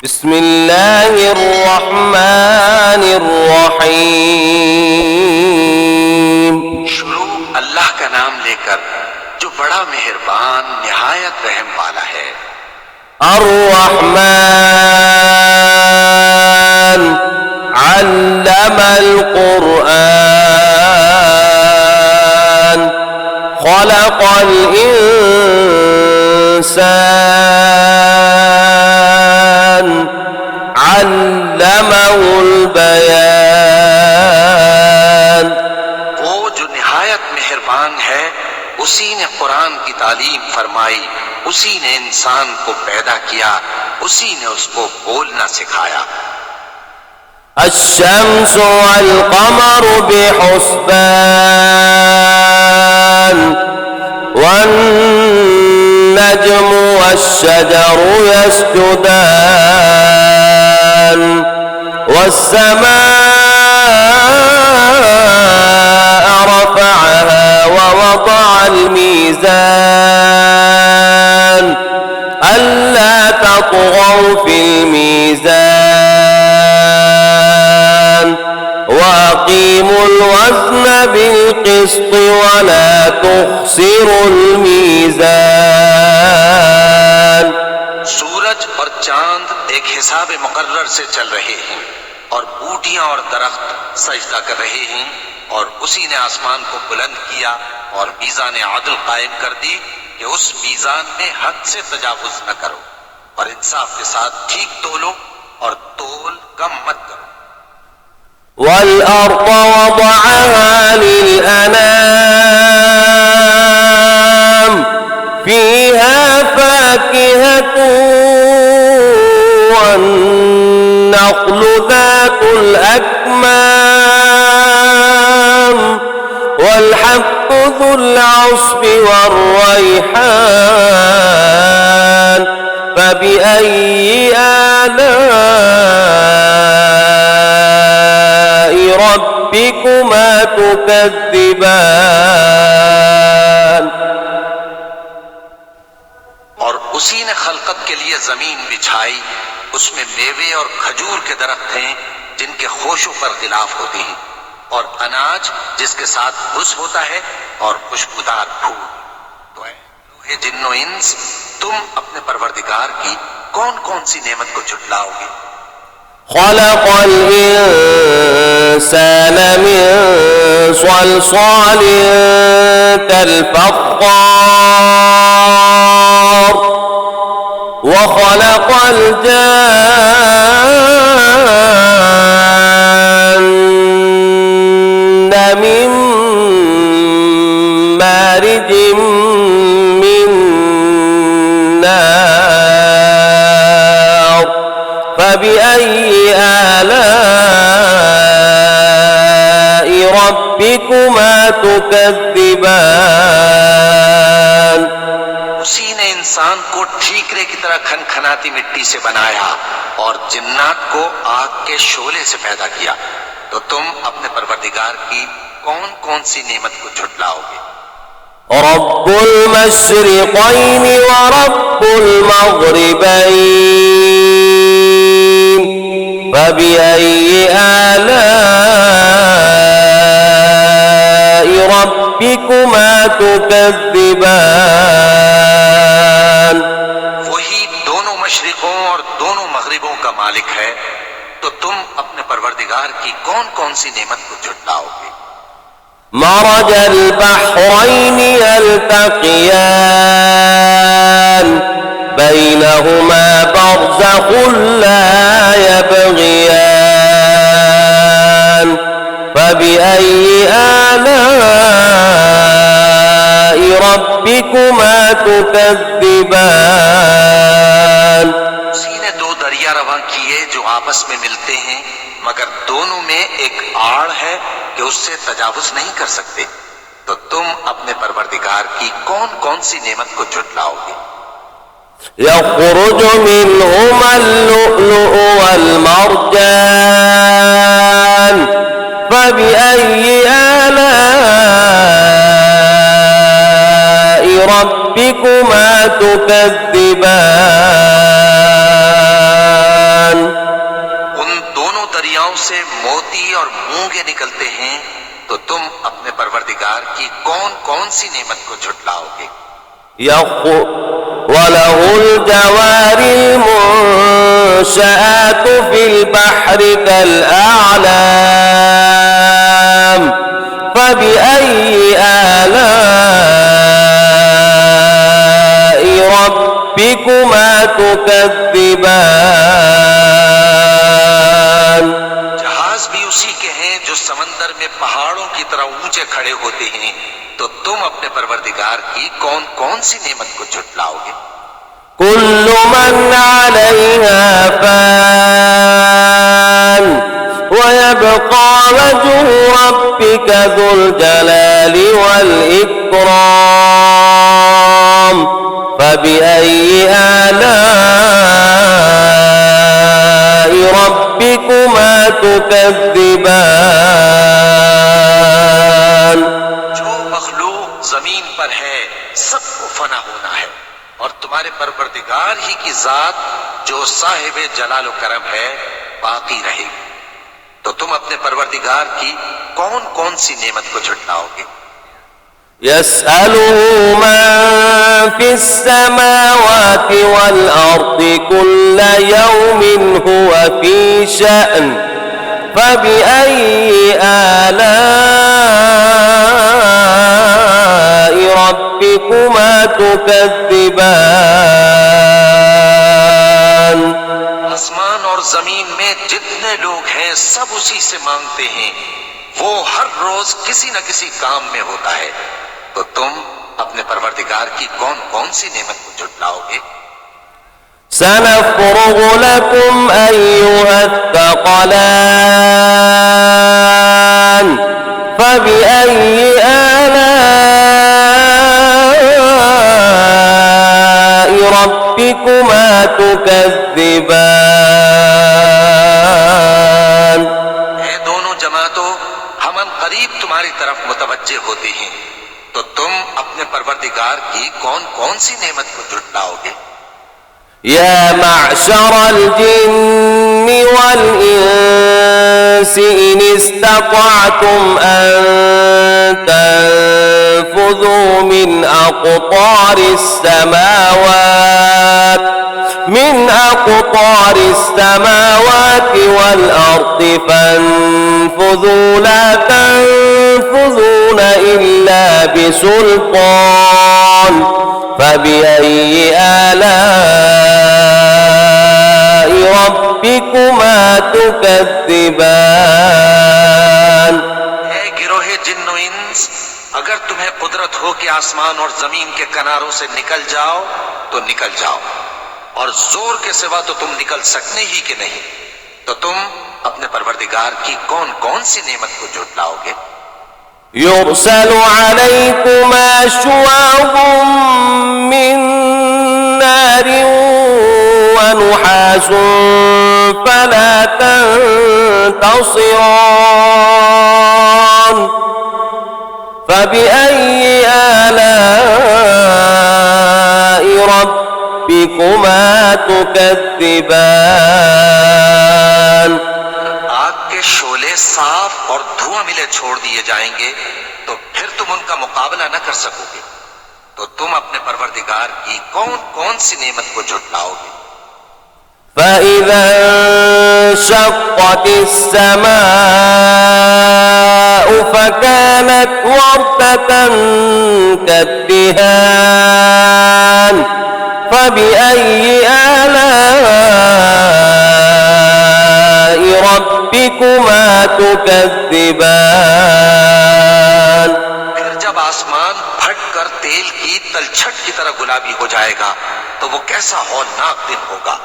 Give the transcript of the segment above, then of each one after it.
बिस्मिल्लाहिर्रहमानिर्रहीम। शुरू अल्लाह का नाम लेकर जो बड़ा मेहरबान निहायत रहम वाला है। अर्रहमान अल्लमल कुरआन खलक़ल इंसान अल्लमहुल बयान। वो जो निहायत मेहरबान है, उसी ने कुरान की तालीम फरमाई, उसी ने इंसान को पैदा किया, उसी ने उसको बोलना सिखाया। अश्शम्सु वल क़मरु बिहुस्बान वन्नज्मु वश्शजरु यस्जुदान वस्समाअ रफ़अहा ववضعल मीज़ान अल्ला तत्ग़ौ फ़िल मीज़ान वअक़ीमुल वज़्न बिल-क़िस्ति वला तुख़्सिरुल मीज़ान। सूरज और चांद एक हिसाब मुकर्रर से चल रहे हैं और बूटियां और दरख्त सजदा कर रहे हैं, और उसी ने आसमान को बुलंद किया और मीज़ान आदल कायम कर दी कि उस मीज़ान में हद से तजावुज न करो और इंसाफ के साथ ठीक तोलो और तोल कम मत करो। वल-अर्ज़ वज़अहा लिल-अनाम फ़ीहा फ़ाकिहतुन वन्नख़्लु ज़ातुल अक्माम वल-हब्बु ज़ुल अस्फ़ि वर्रैहान फ़बिअय्यि आलाइ रब्बिकुमा तुकज़्ज़िबान। और उसी ने खलकत के लिए जमीन बिछाई, उसमें मेवे और खजूर के दरख्त हैं जिनके खोशों पर गिलाफ होती हैं, और अनाज जिसके साथ भुस होता है और खुशबूदार फूल। तो ऐ जिन्नो इंस, तुम अपने परवरदिगार की कौन कौन सी नेमत को झुटलाओगे? खलक़ल इंसान मिन सलसालिन कल-फ़ख़्ख़ार व खलक़ल जान्न मिन मारिजिम मिन नार फ़बिअय्यि आलाइ रब्बिकुमा तुकज़्ज़िबान। उसी ने इंसान को ठीकरे की तरह खनखनाती मिट्टी से बनाया और जिन्नात को आग के शोले से पैदा किया। तो तुम अपने परवरदिगार की कौन कौन सी नेमत को झुटलाओगे? रब्बुल मशरिक़ैनि व रब्बुल मग़रिबैन फ़बिअय्यि आलाइ रब्बिकुमा तुकज़्ज़िबान। वही दोनों मशरिकों और दोनों मगरिबों का मालिक है, तो तुम अपने परवरदिगार की कौन कौन सी नेमत को झुटलाओगे? मरजल बहरैनि यल्तक़ियान बैनहुमा बरज़ख़ुन ला यबग़ियान फ़बिअय्यि आलाइ रब्बिकुमा तुकज़्ज़िबान। उसी ने दो दरिया रवां किए जो आपस में मिलते हैं, मगर दोनों में एक आड़ है कि उससे तजावुज नहीं कर सकते। तो तुम अपने परवरदिगार की कौन कौन सी नेमत को झुटलाओगे? यख़रुजु मिनहुमल लुअलुअु वल मरजान फ़बिअय्यि आलाइ रब्बिकुमा तुकज़्ज़िबान। से मोती और मूंगे निकलते हैं, तो तुम अपने परवरदिगार की कौन कौन सी नेमत को झुटलाओगे। وله الجوار المنشآت في البحر كالأعلام فبأي آلاء ربكما تكذبان। जहाज भी उसी के हैं जो समंदर में पहाड़ों की तरह ऊंचे खड़े होते हैं, तो तुम अपने परवरदिगार की कौन कौन सी नेमत को झुटलाओगे। كل من عليها فان ويبقى وجه ربك ذو الجلال والإكرام فبأي آلاء ربكما تكذبان। जो मखलूक जमीन पर है सबको फना होना है, और तुम्हारे परवरदिगार ही की जात जो साहिब जलाल व करम है बाकी रहेगी। तो तुम अपने परवरदिगार की कौन कौन सी नेमत को झुटलाओगे। يسأله من في السماوات والأرض كل يوم هو في شأن فبأي آلاء ربكما تكذبان। आसमान और जमीन में जितने लोग हैं सब उसी से मांगते हैं, वो हर रोज किसी न किसी काम में होता है। तो तुम अपने परवरदिगार की कौन कौन सी नेमत को झुटलाओगे। سنفرغ لكم أيها الثقلان فبأي آلاء ربكما تكذبان। ये दोनों जमातों हम करीब तुम्हारी तरफ मुतवज्जे होते हैं, तो तुम अपने परवरदिगार की कौन कौन सी नेमत को झुटलाओगे। يا معشر الجن والإنس إن استطعتم أن تنفذوا من أقطار السماوات والأرض فانفذوا لا تنفذون إلا بسلطان فبأي آلاء ربكما تكذبان। गिरोहे जिन्नो इंस, अगर तुम्हें कुदरत हो कि आसमान और जमीन के किनारों से निकल जाओ तो निकल जाओ, और जोर के सिवा तो तुम निकल सकने ही के नहीं। तो तुम अपने परवरदिगार की कौन कौन सी नेमत को झुटलाओगे। يرسل عليكما شواظ من نار ونحاس فلا تنتصران فبأي آلاء ربكما تكذبان। आग के शोले साफ और धुआं मिले छोड़ दिए जाएंगे, तो फिर तुम उनका मुकाबला न कर सकोगे। तो तुम अपने परवरदिगार की कौन कौन सी नेमत को झुटलाओगे। فإذا انشقت السماء فكانت وردة كالدهان فبأي آلاء ربكما تكذبان। फिर जब आसमान फट कर तेल की तलछट की तरह गुलाबी हो जाएगा, तो वो कैसा हौलनाक दिन होगा।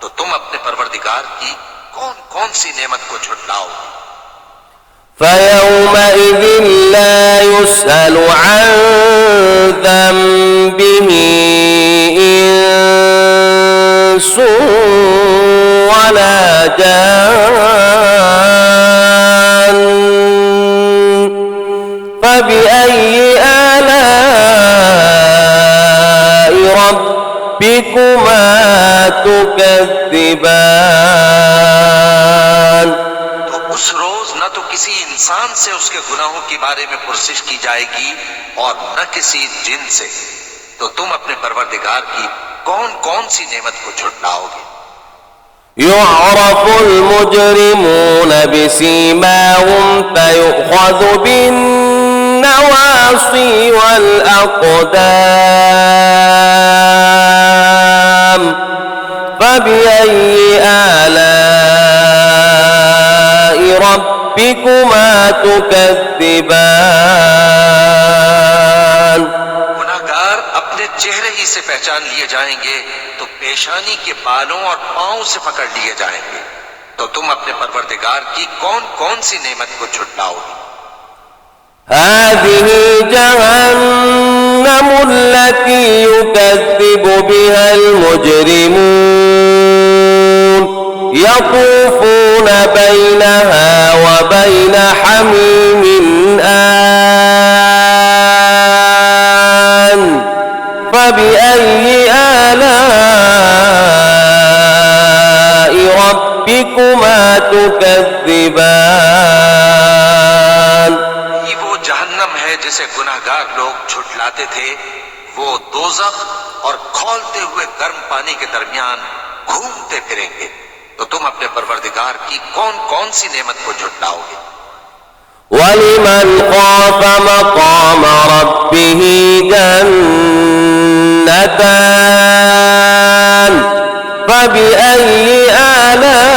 तो तुम अपने परवरदिगार की कौन कौन सी नेमत को झुटलाओगे। فيومئذ لا يسأل عن ذنبه إنس ولا جان فبأي آلاء ربكما تكذبان। तो उस रोज न तो किसी इंसान से उसके गुनाहों के बारे में पुरसिश की जाएगी और न किसी जिन से। तो तुम अपने परवरदिगार की कौन कौन सी नेमत को झुटलाओगे? يعرف المجرمون بسيماهم فيؤخذ بالنواصي والأقدام فبأي آلاء ربكما تكذبان। गुनाहगार अपने चेहरे ही से पहचान लिए जाएंगे तो पेशानी के बालों और पांव से पकड़ लिए जाएंगे। तो तुम अपने परवरदिगार की कौन कौन सी नेमत को झुटलाओगे? هذه جهنم التي يكذب بها المجرمون يطوفون بينها وبين حميم آن فبأي آلاء ربكما تكذبان। ये वो जहन्नम है जिसे गुनाहगार लोग झुटलाते थे। वो दोज़ख और खौलते हुए गर्म पानी के दरमियान घूमते फिरेंगे। तो तुम अपने परवरदिगार की कौन कौन सी नेमत को झुटलाओगे? ولمن خاف مقام ربه جنتان فبأي آلاء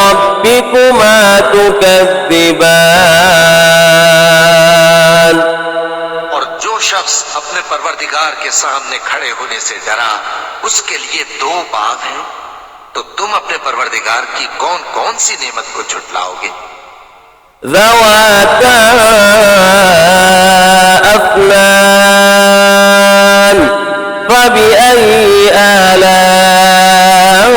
ربكما تكذبان। और जो शख्स अपने परवरदिगार के सामने खड़े होने से डरा उसके लिए दो बाग हैं। तो तुम अपने परवरदिगार की कौन कौन सी नेमत को झुटलाओगे? ذواتا أفنان فبأي آلاء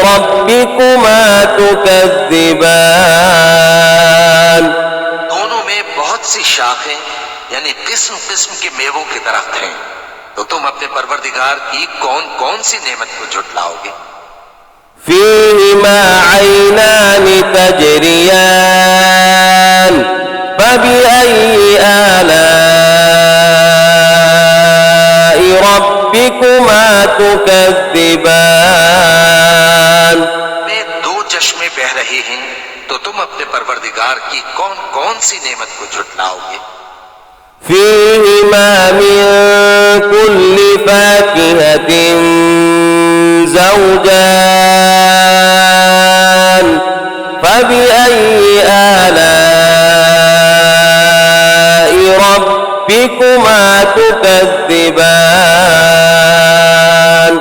ربكما تكذبان। दोनों में बहुत सी शाखें यानी किस्म किस्म के मेवों के दरख्त हैं। तो तुम अपने परवरदिगार की कौन कौन सी नेमत को झुटलाओगे? فيهما عينان تجريان فبأي آلاء ربكما تكذبان। में दो चश्मे बह रहे हैं। तो तुम अपने परवरदिगार की कौन कौन सी नेमत को झुटलाओगे? فيهما من كل فاكهة زوجان فبأي آلاء ربكما تكذبان।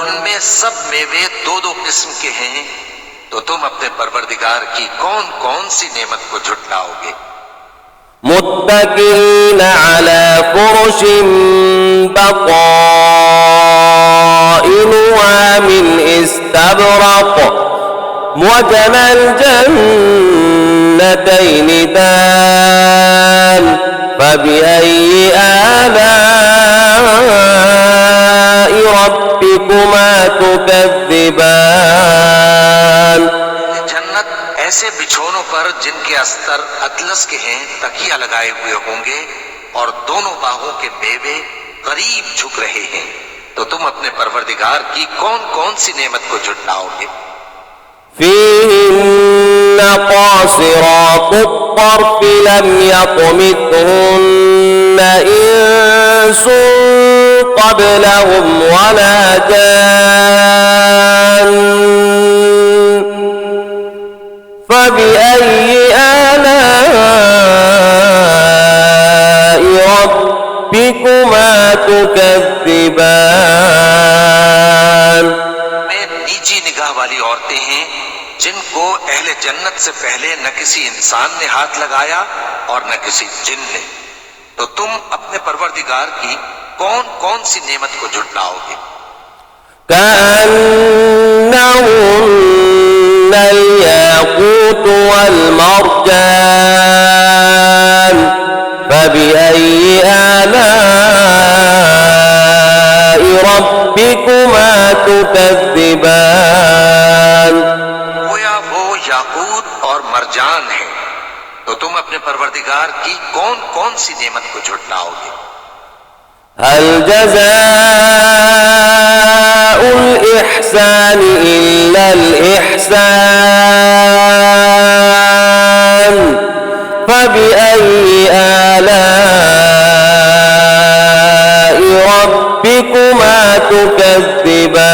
उनमें सब मेवे दो दो किस्म के हैं। तो तुम अपने परवरदिगार की कौन कौन सी नेमत को झुटलाओगे? متكئين على فرش بطائنها من استبرق وجنى الجنتين دان فبأي آلاء ربكما تكذبان। जन्नत ऐसे बिछोनों पर जिनके अस्तर अतलस के हैं तकिया लगाए हुए होंगे और दोनों बाहों के मेवे करीब झुक रहे हैं। तो तुम अपने परवरदिगार की कौन कौन सी नेमत को झुटलाओगे? فيهن قاصرات الطرف لم يطمثهن إنس قبلهم ولا جان فبأي آلاء ربكما تكذبان। में नीची निगाह वाली औरतें हैं जिनको अहले जन्नत से पहले न किसी इंसान ने हाथ लगाया और न किसी जिन ने। तो तुम अपने परवरदिगार की कौन कौन सी नेमत को झुटलाओगे? كأنهن الياقوت والمرجان فبأي آلاء ربكما تكذبان। अपने परवरदिगार की कौन कौन सी नेमत को झुटलाओगे? हल जज़ाउल इहसान इल्लल इहसान फबिअय्यि आलाइ रब्बिकुमा तुकज़्ज़िबान।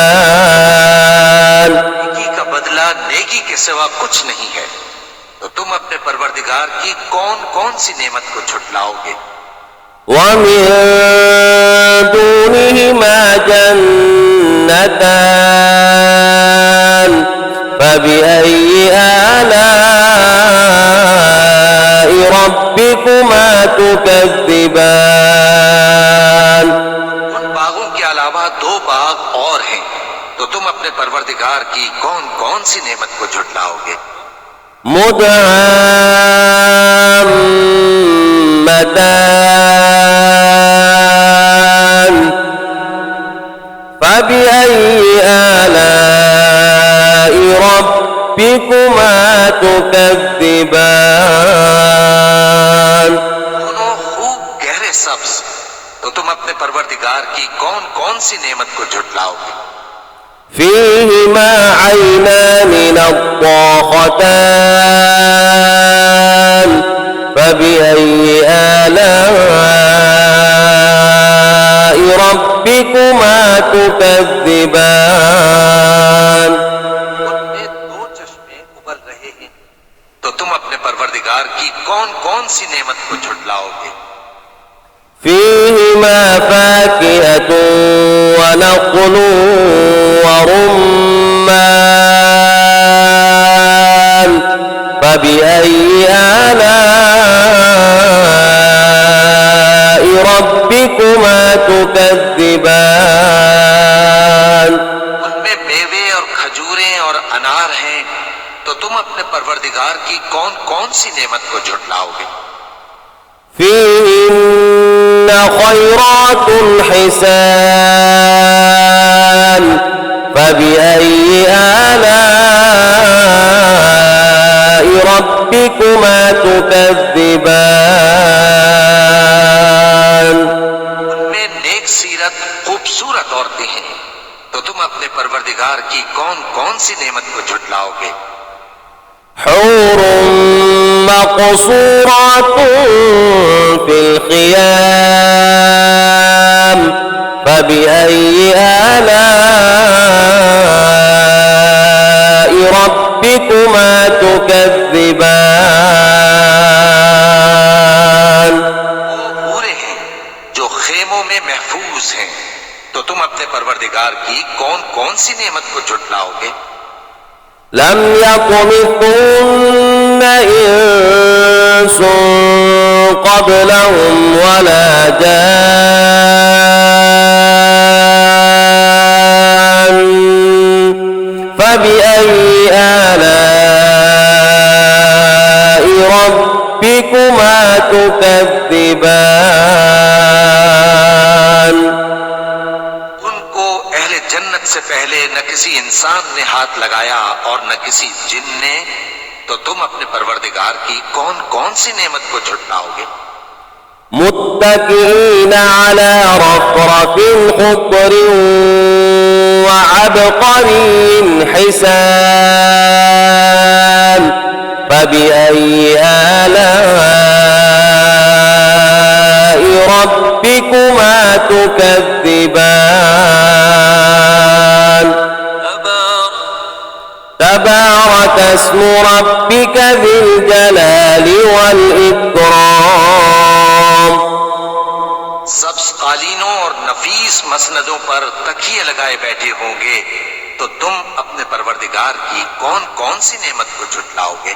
नेकी का बदला नेकी के सिवा कुछ नहीं है, तो तुम अपने परवरदिगार की कौन कौन सी नेमत को झुटलाओगे? वमिन दूनिहिमा जन्नतान फबिअय्यि आलाइ रब्बिकुमा तुकज़्ज़िबान। उन बागों के अलावा दो बाग और हैं, तो तुम अपने परवरदिगार की कौन कौन सी नेमत को झुटलाओगे? मुदअम्मतान फबिअय्यि आलाइ रब्बिकुमा तुकज़्ज़िबान। दोनों खूब गहरे सब्ज, तो तुम अपने परवरदिगार की कौन कौन सी नेमत को झुटलाओगे? फीहिमा ऐनान नद्दाख़तान फबिअय्यि आलाइ रब्बिकुमा तुकज़्ज़िबान। उनमें दो चश्मे उबल रहे हैं, तो तुम अपने परवरदिगार की कौन कौन सी नेमत को झुटलाओगे? फीहिमा फ़ाकिहतुन व नख़्लुन व रुम्मान फबिअय्यि आलाइ रब्बिकुमा तुकज़्ज़िबान। उनमें मेवे और खजूरें और अनार हैं, तो तुम अपने परवरदिगार की कौन कौन सी नेमत को झुटलाओगे? फीहिन्न खैरातुन हिसान फबिअय्यि आलाइ रब्बिकुमा तुकज़्ज़िबान। उनमें नेक सीरत खूबसूरत औरतें हैं, तो तुम अपने परवरदिगार की कौन कौन सी नेमत को झुटलाओगे? हूरुम मक़सूरातुन फिल ख़ियाम फबिअय्यि आलाइ रब्बिकुमा तुकज़्ज़िबान। वो पूरे हैं जो खेमों में महफूज हैं, तो तुम अपने परवरदिगार की कौन कौन सी नेमत को झुटलाओगे? लम यत्मिथुन्न इंसुन क़ब्लहुम वला जान फबिअय्यि आलाइ रब्बिकुमा तुकज़्ज़िबान। उनको अहले जन्नत से पहले न किसी इंसान ने हाथ लगाया और न किसी जिन ने, तो तुम अपने परवरदिगार की कौन कौन सी नेमत को झुटलाओगे? मुत्तकिईन अला रफ़रफ़िन ख़ुद्रिन व अबक़रिन हिसान फबिअय्यि आलाइ रब्बिकुमा तुकज़्ज़िबान। तबारक अस्मु रब्बिक ज़िल जलालि वल इक्राम। सब्ज कालीनों और नफीस मसनदों पर तकिए लगाए बैठे होंगे, तो तुम अपने परवरदिगार की कौन कौन सी नेमत को झुटलाओगे?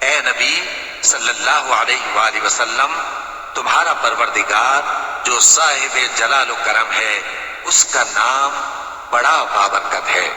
ए नबी सल्लल्लाहु अलैहि वसल्लम, तुम्हारा परवरदिगार जो साहिब जलाल व करम है, उसका नाम बड़ा बाबरकत है।